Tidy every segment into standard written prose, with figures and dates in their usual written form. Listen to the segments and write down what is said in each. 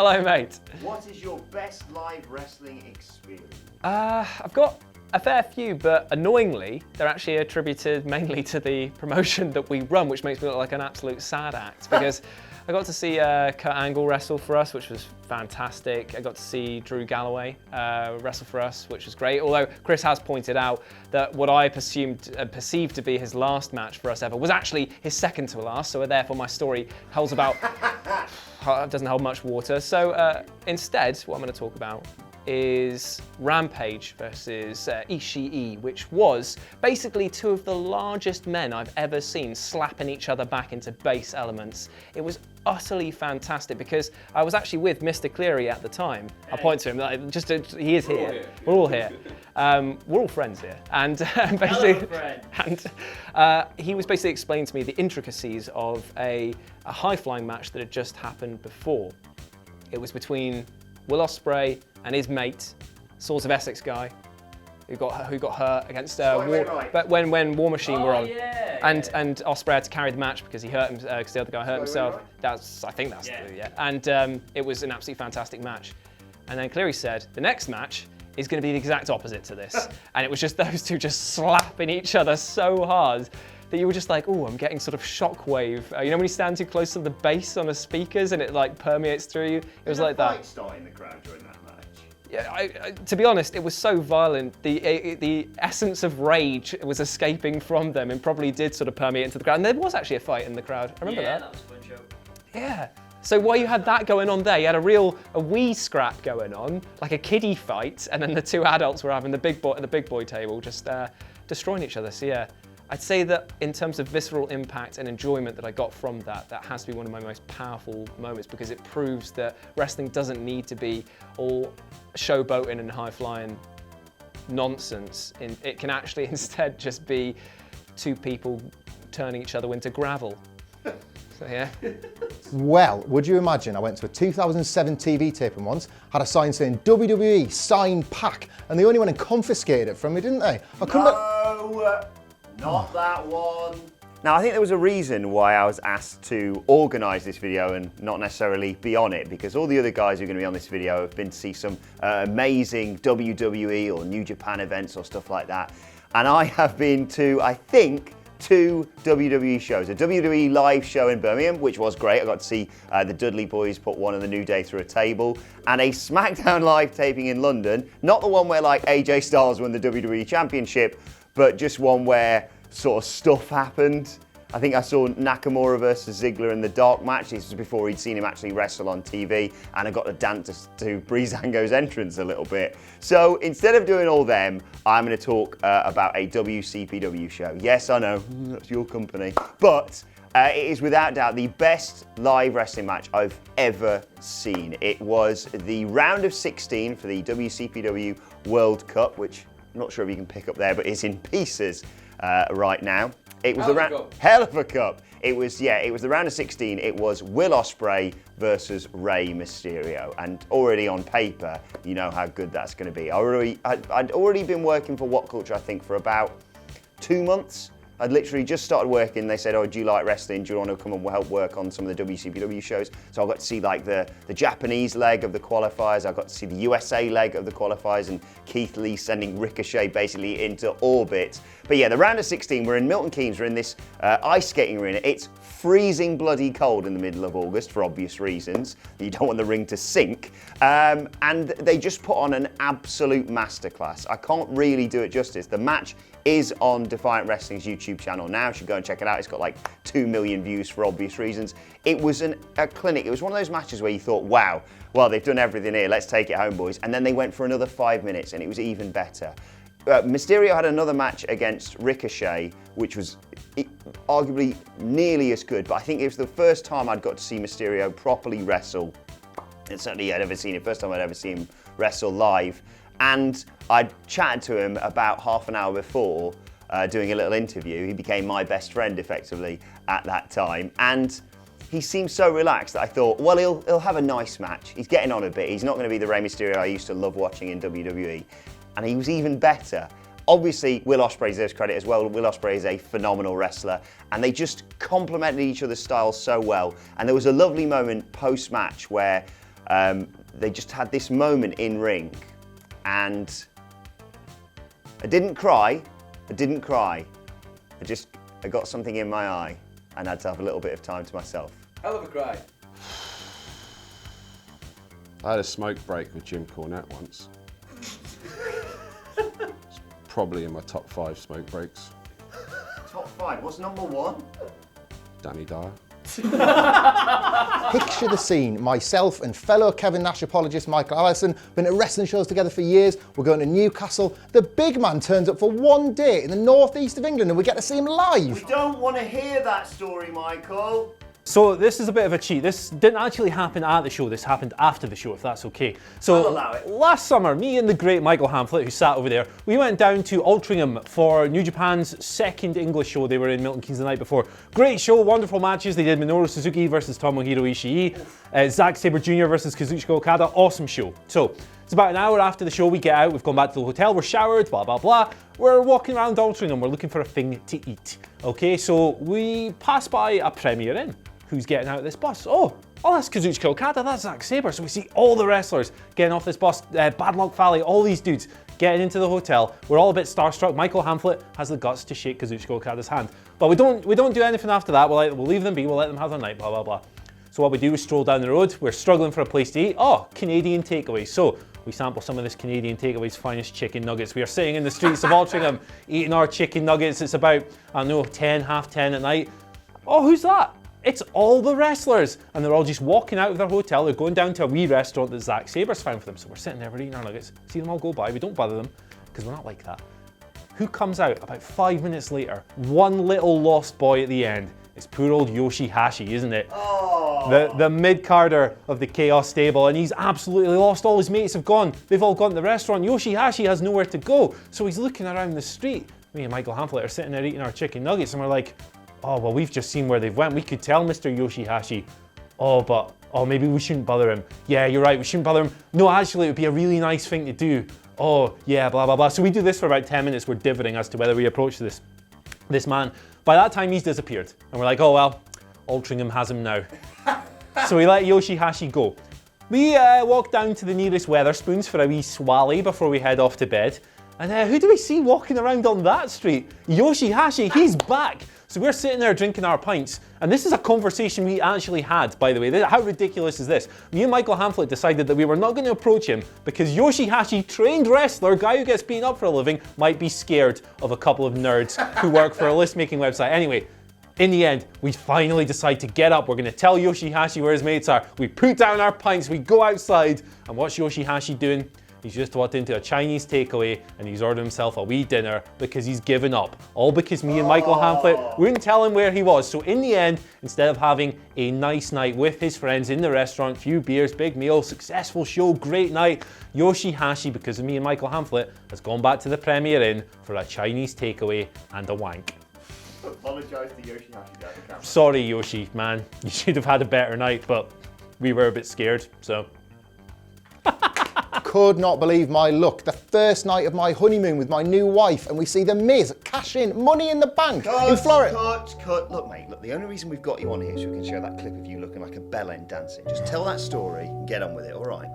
Hello, mate. What is your best live wrestling experience? I've got a fair few, but annoyingly, they're actually attributed mainly to the promotion that we run, which makes me look like an absolute sad act, because I got to see Kurt Angle wrestle for us, which was fantastic. I got to see Drew Galloway wrestle for us, which was great. Although Chris has pointed out that what I perceived to be his last match for us ever was actually his second to last. So therefore, my story holds about doesn't hold much water. So instead, what I'm going to talk about is Rampage versus Ishii, which was basically two of the largest men I've ever seen slapping each other back into base elements. It was utterly fantastic because I was actually with Mr. Cleary at the time. I'll point to him, he is here. We're all here. We're all friends here. And basically, he was basically explaining to me the intricacies of a high-flying match that had just happened before. It was between Will Ospreay and his mate, Swords of Essex guy, who got hurt against but when War Machine were on, and Ospreay had to carry the match because he hurt him because the other guy hurt himself. I think that's and it was an absolutely fantastic match. And then Cleary said the next match is going to be the exact opposite to this, and it was just those two just slapping each other so hard that you were just like, oh, I'm getting sort of shockwave. You know when you stand too close to the bass on the speakers and it like permeates through you? It was like that. Did a fight start in the crowd during that match? Yeah, to be honest, it was so violent. The essence of rage was escaping from them and probably did sort of permeate into the crowd. And there was actually a fight in the crowd. I remember that. Yeah, that was a fun show. Yeah. So while you had that going on there, you had a wee scrap going on, like a kiddie fight, and then the two adults were having the big boy table, just destroying each other. So yeah, I'd say that in terms of visceral impact and enjoyment that I got from that has to be one of my most powerful moments because it proves that wrestling doesn't need to be all showboating and high-flying nonsense. It can actually instead just be two people turning each other into gravel. So yeah. Well, would you imagine I went to a 2007 TV taping once, had a sign saying WWE sign pack, and they only went and confiscated it from me, didn't they? Not that one. Now, I think there was a reason why I was asked to organise this video and not necessarily be on it, because all the other guys who are going to be on this video have been to see some amazing WWE or New Japan events or stuff like that. And I have been to, I think, 2 WWE shows. A WWE live show in Birmingham, which was great. I got to see the Dudley Boys put one of the New Day through a table. And a SmackDown live taping in London. Not the one where like AJ Styles won the WWE Championship, but just one where sort of stuff happened. I think I saw Nakamura versus Ziggler in the dark match. This was before he'd seen him actually wrestle on TV, and I got to dance to Breezango's entrance a little bit. So instead of doing all them, I'm going to talk about a WCPW show. Yes, I know, that's your company. But it is without doubt the best live wrestling match I've ever seen. It was the round of 16 for the WCPW World Cup, which I'm not sure if you can pick up there, but it's in pieces right now. It was hell of a cup. It was the round of 16. It was Will Ospreay versus Rey Mysterio, and already on paper, you know how good that's going to be. I'd already been working for WhatCulture, I think, for about 2 months. I'd literally just started working. They said, oh, do you like wrestling? Do you want to come and help work on some of the WCPW shows? So I got to see like the Japanese leg of the qualifiers. I got to see the USA leg of the qualifiers and Keith Lee sending Ricochet basically into orbit. But yeah, the round of 16, we're in Milton Keynes. We're in this ice skating arena. It's freezing bloody cold in the middle of August for obvious reasons. You don't want the ring to sink. And they just put on an absolute masterclass. I can't really do it justice. The match is on Defiant Wrestling's YouTube channel now. You should go and check it out. It's got like 2 million views for obvious reasons. It was a clinic. It was one of those matches where you thought, wow, well, they've done everything here. Let's take it home, boys. And then they went for another 5 minutes and it was even better. Mysterio had another match against Ricochet, which was arguably nearly as good, but I think it was the first time I'd got to see Mysterio properly wrestle. And certainly I'd ever seen it, first time I'd ever seen him wrestle live. And I'd chatted to him about half an hour before doing a little interview. He became my best friend effectively at that time. And he seemed so relaxed that I thought, well, he'll have a nice match. He's getting on a bit. He's not going to be the Rey Mysterio I used to love watching in WWE. And he was even better. Obviously, Will Ospreay deserves credit as well. Will Ospreay is a phenomenal wrestler, and they just complemented each other's styles so well. And there was a lovely moment post-match where They just had this moment in ring, and I didn't cry. I got something in my eye and had to have a little bit of time to myself. Hell of a cry. I had a smoke break with Jim Cornette once. It's probably in my top 5 smoke breaks. Top 5, what's number 1? Danny Dyer. Picture the scene. Myself and fellow Kevin Nash apologist Michael Allison been at wrestling shows together for years. We're going to Newcastle. The big man turns up for one day in the northeast of England and we get to see him live. We don't want to hear that story, Michael. So this is a bit of a cheat. This didn't actually happen at the show, this happened after the show, if that's okay. So I'll allow it. Last summer, me and the great Michael Hamflett, who sat over there, we went down to Altrincham for New Japan's second English show. They were in Milton Keynes the night before. Great show, wonderful matches. They did Minoru Suzuki versus Tomohiro Ishii, Zack Sabre Jr. versus Kazuchika Okada, awesome show. So it's about an hour after the show, we get out, we've gone back to the hotel, we're showered, blah, blah, blah. We're walking around Altrincham, we're looking for a thing to eat. Okay, so we pass by a Premier Inn. Who's getting out of this bus? Oh, that's Kazuchika Okada, that's Zack Sabre. So we see all the wrestlers getting off this bus, Bad Luck Fale, all these dudes getting into the hotel. We're all a bit starstruck. Michael Hamflett has the guts to shake Kazuchika Okada's hand. But we don't do anything after that. We'll leave them be, we'll let them have their night, blah, blah, blah. So what we do is stroll down the road. We're struggling for a place to eat. Oh, Canadian takeaways. So we sample some of this Canadian takeaway's finest chicken nuggets. We are sitting in the streets of Altrincham eating our chicken nuggets. It's about, I don't know, 10, half 10 at night. Oh, who's that? It's all the wrestlers, and they're all just walking out of their hotel. They're going down to a wee restaurant that Zack Sabre's found for them. So we're sitting there, we're eating our nuggets, see them all go by. We don't bother them, because we're not like that. Who comes out about 5 minutes later? One little lost boy at the end. It's poor old Yoshihashi, isn't it? Oh. The mid-carder of the Chaos stable, and he's absolutely lost. All his mates have gone. They've all gone to the restaurant. Yoshihashi has nowhere to go, so he's looking around the street. Me and Michael Hamflett are sitting there eating our chicken nuggets, and we're like, oh, well, we've just seen where they've went. We could tell Mr. Yoshihashi, maybe we shouldn't bother him. Yeah, you're right, we shouldn't bother him. No, actually, it would be a really nice thing to do. Oh, yeah, blah, blah, blah. So we do this for about 10 minutes. We're divvying as to whether we approach this man. By that time, he's disappeared. And we're like, oh, well, Altrincham has him now. So we let Yoshihashi go. We walk down to the nearest Weatherspoons for a wee swally before we head off to bed. And who do we see walking around on that street? Yoshihashi, he's back. So we're sitting there drinking our pints, and this is a conversation we actually had, by the way. How ridiculous is this? Me and Michael Hamflett decided that we were not going to approach him because Yoshihashi, trained wrestler, guy who gets beaten up for a living, might be scared of a couple of nerds who work for a list-making website. Anyway, in the end, we finally decide to get up. We're going to tell Yoshihashi where his mates are. We put down our pints, we go outside, and what's Yoshihashi doing? He's just walked into a Chinese takeaway and he's ordered himself a wee dinner because he's given up. All because me and Michael Hamflett wouldn't tell him where he was. So in the end, instead of having a nice night with his friends in the restaurant, few beers, big meal, successful show, great night, Yoshihashi, because of me and Michael Hamflett, has gone back to the Premier Inn for a Chinese takeaway and a wank. Apologise to Yoshihashi down the camera. Sorry, Yoshi, man. You should have had a better night, but we were a bit scared, so. Could not believe my luck. The first night of my honeymoon with my new wife, and we see The Miz cash in Money in the Bank in Florida. Cut. Look, mate, the only reason we've got you on here is so we can show that clip of you looking like a bellend dancing. Just tell that story and get on with it, all right?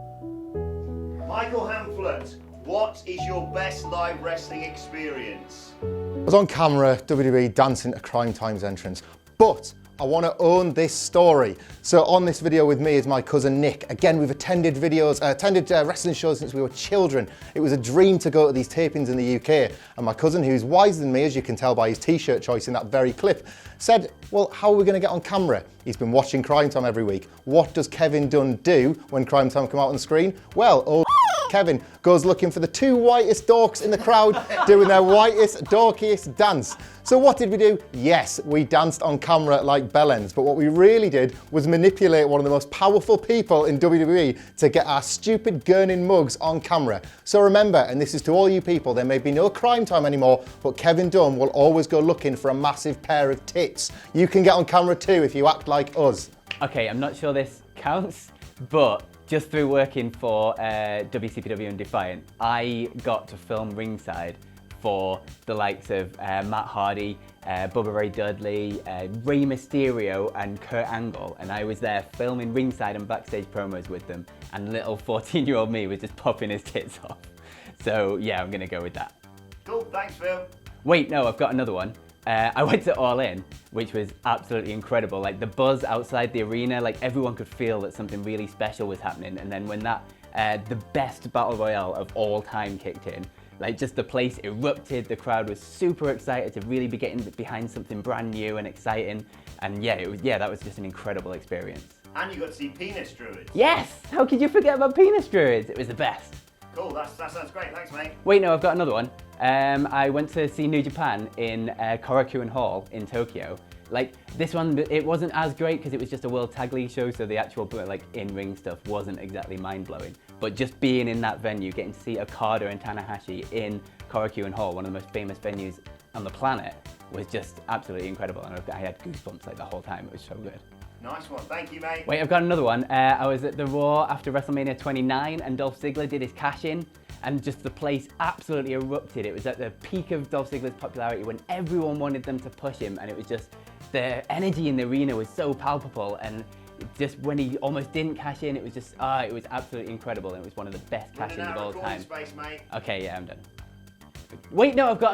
Michael Hamflett, what is your best live wrestling experience? I was on camera, WWE dancing to Crime Time's entrance, but I want to own this story. So on this video with me is my cousin Nick. Again, we've attended wrestling shows since we were children. It was a dream to go to these tapings in the UK. And my cousin, who's wiser than me, as you can tell by his t-shirt choice in that very clip, said, well, how are we going to get on camera? He's been watching Crime Time every week. What does Kevin Dunn do when Crime Time come out on the screen? Well, old Kevin goes looking for the two whitest dorks in the crowd doing their whitest, dorkiest dance. So what did we do? Yes, we danced on camera like bellends, but what we really did was manipulate one of the most powerful people in WWE to get our stupid gurning mugs on camera. So remember, and this is to all you people, there may be no Crime Time anymore, but Kevin Dunn will always go looking for a massive pair of tits. You can get on camera too if you act like us. Okay, I'm not sure this counts, but just through working for WCPW and Defiant, I got to film ringside for the likes of Matt Hardy, Bubba Ray Dudley, Rey Mysterio and Kurt Angle, and I was there filming ringside and backstage promos with them, and little 14-year-old me was just popping his tits off. So yeah, I'm gonna go with that. Cool, thanks Phil. Wait, no, I've got another one. I went to All In, which was absolutely incredible. Like the buzz outside the arena, like everyone could feel that something really special was happening. And then when that, the best battle royale of all time kicked in, like just the place erupted, the crowd was super excited to really be getting behind something brand new and exciting. And yeah, that was just an incredible experience. And you got to see Penis Druids. Yes, how could you forget about Penis Druids? It was the best. Cool, that sounds great, thanks mate. Wait, no, I've got another one. I went to see New Japan in Korakuen Hall in Tokyo. Like this one, it wasn't as great because it was just a World Tag League show, so the actual like in-ring stuff wasn't exactly mind-blowing. But just being in that venue, getting to see Okada and Tanahashi in Korakuen Hall, one of the most famous venues on the planet, was just absolutely incredible. And I had goosebumps like the whole time. It was so good. Nice one, thank you mate. Wait, I've got another one. I was at the Raw after WrestleMania 29 and Dolph Ziggler did his cash-in, and just the place absolutely erupted. It was at the peak of Dolph Ziggler's popularity when everyone wanted them to push him, and it was just, the energy in the arena was so palpable, and just when he almost didn't cash in, it was just, it was absolutely incredible, and it was one of the best cash-ins of all time. Space, mate. Okay, yeah, I'm done. Wait, no, I've got